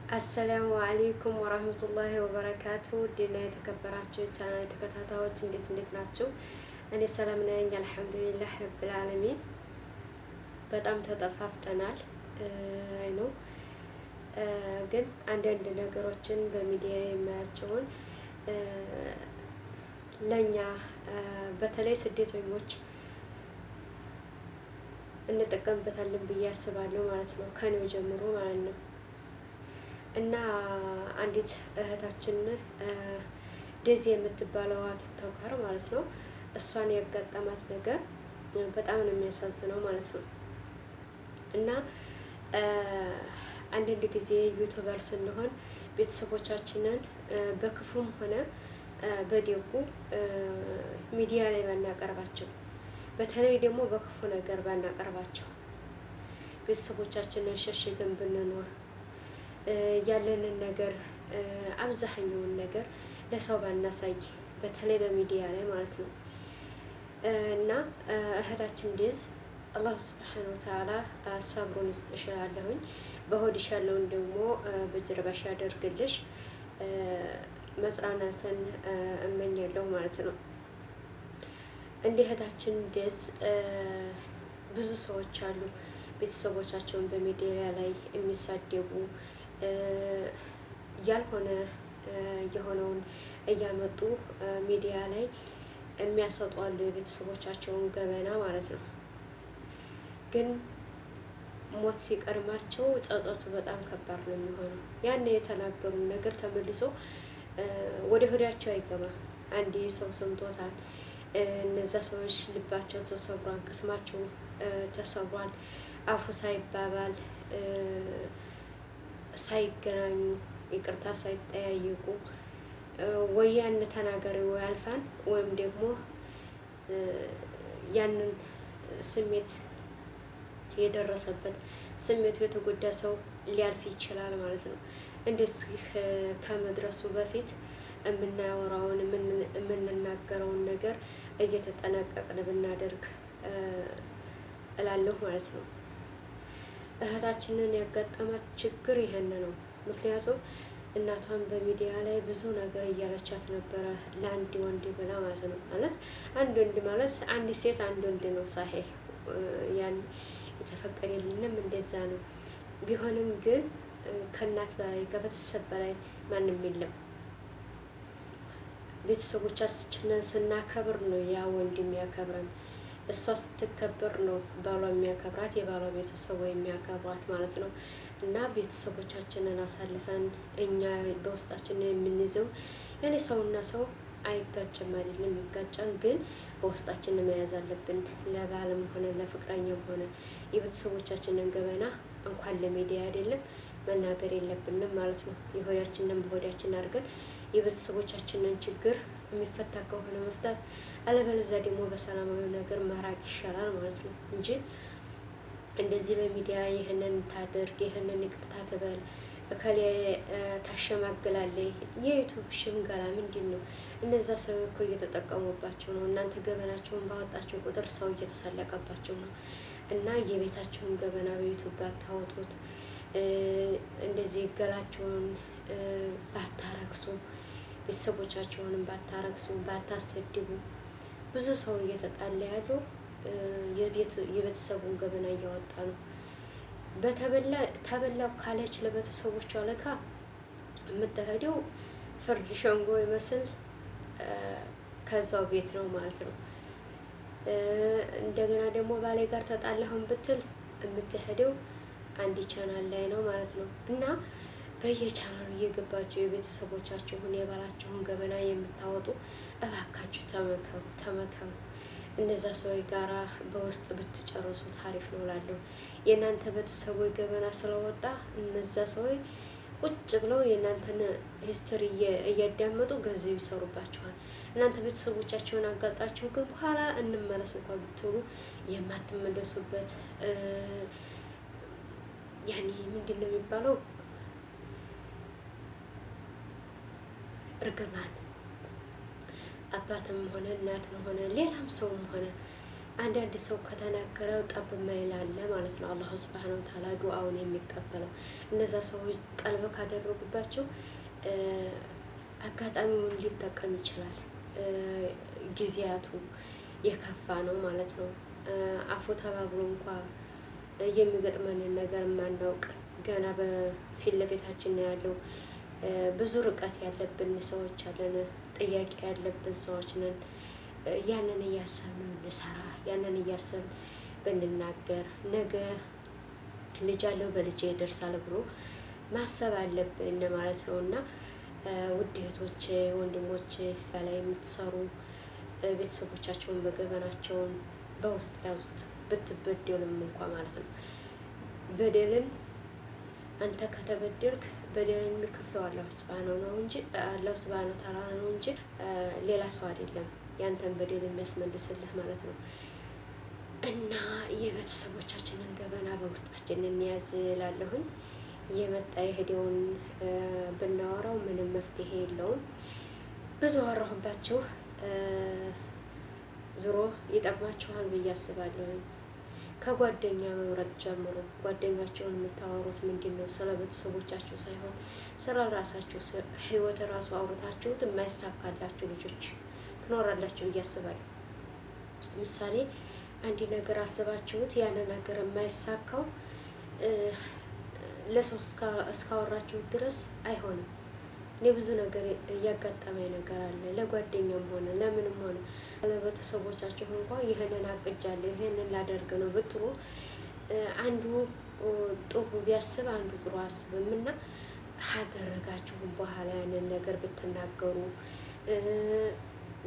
አሰላሙ አለይኩም ወራህመቱላሂ ወበረካቱ። ዲና የተከበራችሁ ቻናል ተከታታዮች እንዴት ናችሁ? እኔ ሰላም ነኝ አልሐምዱሊላህ ረብል ዓለሚን። በጣም ተጠፋፍተናል። አይ ነው ግን አንዳንድ ነገሮችን በሚዲያ የማያቸውን ለኛ በተለይ ስደተኞች እንጠቀምበታለን ብዬ አስባለሁ ማለት ነው፣ ከኔው ጀምሮ ማለት ነው። እና አንዲት እህታችን ዴዚ የምትባለው ቲክቶከር ማለት ነው፣ እሷን ያጋጠማት ነገር በጣም ነው የሚያሳዝነው ማለት ነው። እና አንዳንድ ጊዜ ዩቱበር ስንሆን ቤተሰቦቻችንን በክፉም ሆነ በደጉ ሚዲያ ላይ ባናቀርባቸው፣ በተለይ ደግሞ በክፉ ነገር ባናቀርባቸው፣ ቤተሰቦቻችንን ሸሽገን ብንኖር ያለንን ነገር አብዛኛውን ነገር ለሰው ባናሳይ፣ በተለይ በሚዲያ ላይ ማለት ነው። እና እህታችን ዴዝ አላሁ ስብሓነሁ ወተዓላ ሰብሩን ይስጥሽ እላለሁኝ። በሆድሽ ያለውን ደግሞ በጀርባሽ ያደርግልሽ፣ መጽናናትን እመኛለሁ ማለት ነው። እንዲህ እህታችን ዴዝ ብዙ ሰዎች አሉ ቤተሰቦቻቸውን በሚዲያ ላይ የሚሳደቡ ያልሆነ የሆነውን እያመጡ ሚዲያ ላይ የሚያሰጡ አሉ፣ የቤተሰቦቻቸውን ገበና ማለት ነው። ግን ሞት ሲቀርማቸው ጸጸቱ በጣም ከባድ ነው የሚሆነው። ያን የተናገሩን ነገር ተመልሶ ወደ ሆዳቸው አይገባም። አንዴ ሰው ሰምቶታል። እነዛ ሰዎች ልባቸው ተሰብሯል፣ ቅስማቸው ተሰብሯል። አፉ ሳይባባል ሳይገናኙ ይቅርታ ሳይጠያየቁ ወይ ያን ተናገሪ ወይ አልፋን ወይም ደግሞ ያንን ስሜት የደረሰበት ስሜቱ የተጎዳ ሰው ሊያልፍ ይችላል ማለት ነው። እንደዚህ ከመድረሱ በፊት የምናወራውን የምንናገረውን ነገር እየተጠነቀቅን ብናደርግ እላለሁ ማለት ነው። እህታችንን ያጋጠማት ችግር ይሄን ነው። ምክንያቱም እናቷን በሚዲያ ላይ ብዙ ነገር እያለቻት ነበረ፣ ለአንድ ወንድ ብላ ማለት ነው። ማለት አንድ ወንድ ማለት አንድ ሴት አንድ ወንድ ነው። ሳሄ ያን የተፈቀደልንም እንደዛ ነው። ቢሆንም ግን ከእናት በላይ ከቤተሰብ በላይ ማንም የለም። ቤተሰቦቻችንን ስናከብር ነው ያ ወንድ የሚያከብረን። እሷ ስትከበር ነው ባሏ የሚያከብራት፣ የባሏ ቤተሰቡ የሚያከብራት ማለት ነው። እና ቤተሰቦቻችንን አሳልፈን እኛ በውስጣችን የምንይዘው ያኔ ሰውና ሰው አይጋጭም አይደለም፣ ይጋጫል። ግን በውስጣችን መያዝ አለብን። ለባልም ሆነ ለፍቅረኛም ሆነ የቤተሰቦቻችንን ገበና እንኳን ለሚዲያ አይደለም መናገር የለብንም ማለት ነው። የሆዳችንን በሆዳችን አድርገን የቤተሰቦቻችንን ችግር የሚፈታ ከሆነ መፍታት፣ አለበለዚያ ደግሞ በሰላማዊ ነገር መራቅ ይሻላል ማለት ነው እንጂ እንደዚህ በሚዲያ ይህንን ታደርግ ይህንን ይቅርታ ትበል እከሌ ታሸማግላለች። የዩቱብ ሽምገላ ምንድን ነው? እነዛ ሰው እኮ እየተጠቀሙባቸው ነው። እናንተ ገበናቸውን ባወጣቸው ቁጥር ሰው እየተሰለቀባቸው ነው። እና የቤታቸውን ገበና በዩቱብ ባታወጡት፣ እንደዚህ ገላቸውን ባታረክሱ፣ ቤተሰቦቻቸውንም ባታረክሱ፣ ባታሰድቡ። ብዙ ሰው እየተጣላ ያለው የቤተሰቡን ገበና እያወጣ ነው። ተበላው ካለች ለቤተሰቦቿ ለካ የምትሄደው ፍርድ ሸንጎ ይመስል ከዛው ቤት ነው ማለት ነው። እንደገና ደግሞ ባሌ ጋር ተጣላሁን ብትል የምትሄደው አንድ ቻናል ላይ ነው ማለት ነው። እና በየቻናሉ እየገባችሁ የቤተሰቦቻችሁን የባላችሁን ገበና የምታወጡ እባካችሁ ተመከሩ። እነዛ ሰዎች ጋራ በውስጥ ብትጨርሱ ታሪፍ ነው እላለሁ። የእናንተ ቤተሰቦች ገበና ስለወጣ እነዛ ሰዎች ቁጭ ብለው የእናንተን ሂስትሪ እያዳመጡ ገንዘብ ይሰሩባችኋል። እናንተ ቤተሰቦቻቸውን አጋጣችሁ ግን በኋላ እንመለስ እንኳን ብትሉ የማትመለሱበት ያኔ ምንድን ነው የሚባለው እርግማን፣ አባትም ሆነ እናትም ሆነ ሌላም ሰውም ሆነ አንዳንድ ሰው ከተናገረው ጠብ የማይል አለ ማለት ነው። አላሁ ሱብሓነሁ ወተዓላ ዱዓውን የሚቀበለው እነዛ ሰዎች ቀልብ ካደረጉባቸው አጋጣሚውን ሊጠቀም ይችላል። ጊዜያቱ የከፋ ነው ማለት ነው። አፉ ተባብሎ እንኳ የሚገጥመንን ነገር ማናውቅ ገና በፊት ለፊታችን ነው ያለው። ብዙ ርቀት ያለብን ሰዎች አለን፣ ጥያቄ ያለብን ሰዎች ነን። ያንን እያሰብን እንሰራ፣ ያንን እያሰብን ብንናገር ነገ ልጅ አለው በልጅ ይደርሳል ብሎ ማሰብ አለብን ማለት ነው። እና ውድ እህቶች ወንድሞች ላይ የምትሰሩ ቤተሰቦቻቸውን በገበናቸውን በውስጥ ያዙት፣ ብትበደሉም እንኳ ማለት ነው። በደልን አንተ ከተበደልክ በደልን የሚከፍለው አላህ ሱብሃነሁ ነው እንጂ አላህ ሱብሃነሁ ተዓላ ነው እንጂ ሌላ ሰው አይደለም ያንተን በደል የሚያስመልስልህ ማለት ነው። እና የቤተሰቦቻችንን ገበና በውስጣችን እንያዝ እላለሁኝ። የመጣ የሄደውን ብናወራው ምንም መፍትሄ የለውም። ብዙ አወራሁባችሁ። ዙሮ ይጠቅማችኋል ብዬ አስባለሁኝ። ከጓደኛ መምረጥ ጀምሮ ጓደኛቸውን የምታወሩት ምንድን ነው? ስለ ቤተሰቦቻችሁ ሳይሆን ስለ ራሳችሁ ህይወት ራሱ አውርታችሁት የማይሳካላችሁ ልጆች ትኖራላችሁ ብዬ አስባለሁ። ምሳሌ አንድ ነገር አስባችሁት ያን ነገር የማይሳካው ለሶስት እስካወራችሁት ድረስ አይሆንም። እኔ ብዙ ነገር እያጋጠመኝ ነገር አለ። ለጓደኛም ሆነ ለምንም ሆነ ለቤተሰቦቻችሁ እንኳን ይህንን አቅጃለሁ ይህንን ላደርግ ነው ብትሉ አንዱ ጥሩ ቢያስብ አንዱ ጥሩ አስብም እና ካደረጋችሁም በኋላ ያንን ነገር ብትናገሩ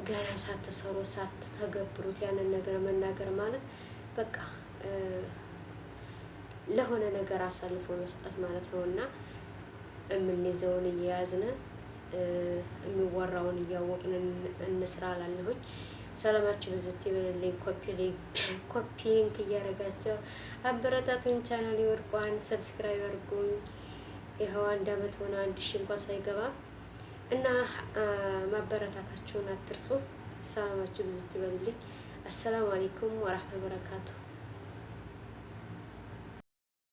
ገና ሳትሰሩ ሳትተገብሩት ያንን ነገር መናገር ማለት በቃ ለሆነ ነገር አሳልፎ መስጠት ማለት ነው። እና የምንይዘውን እየያዝን የሚወራውን እያወቅን እንስራ እላለሁኝ። ሰላማችሁ ብዝት ይበልልኝ። ኮፒ ሊንክ እያደረጋቸው አበረታቱኝ። ቻናል ይወድቋን ሰብስክራይብ አድርጉኝ። ይኸው 1 አመት ሆነ 1000 እንኳን ሳይገባ እና ማበረታታችሁን አትርሱ። ሰላማችሁ ብዝት ይበልልኝ። አሰላሙ አለይኩም ወራህመቱላሂ ወበረካቱ።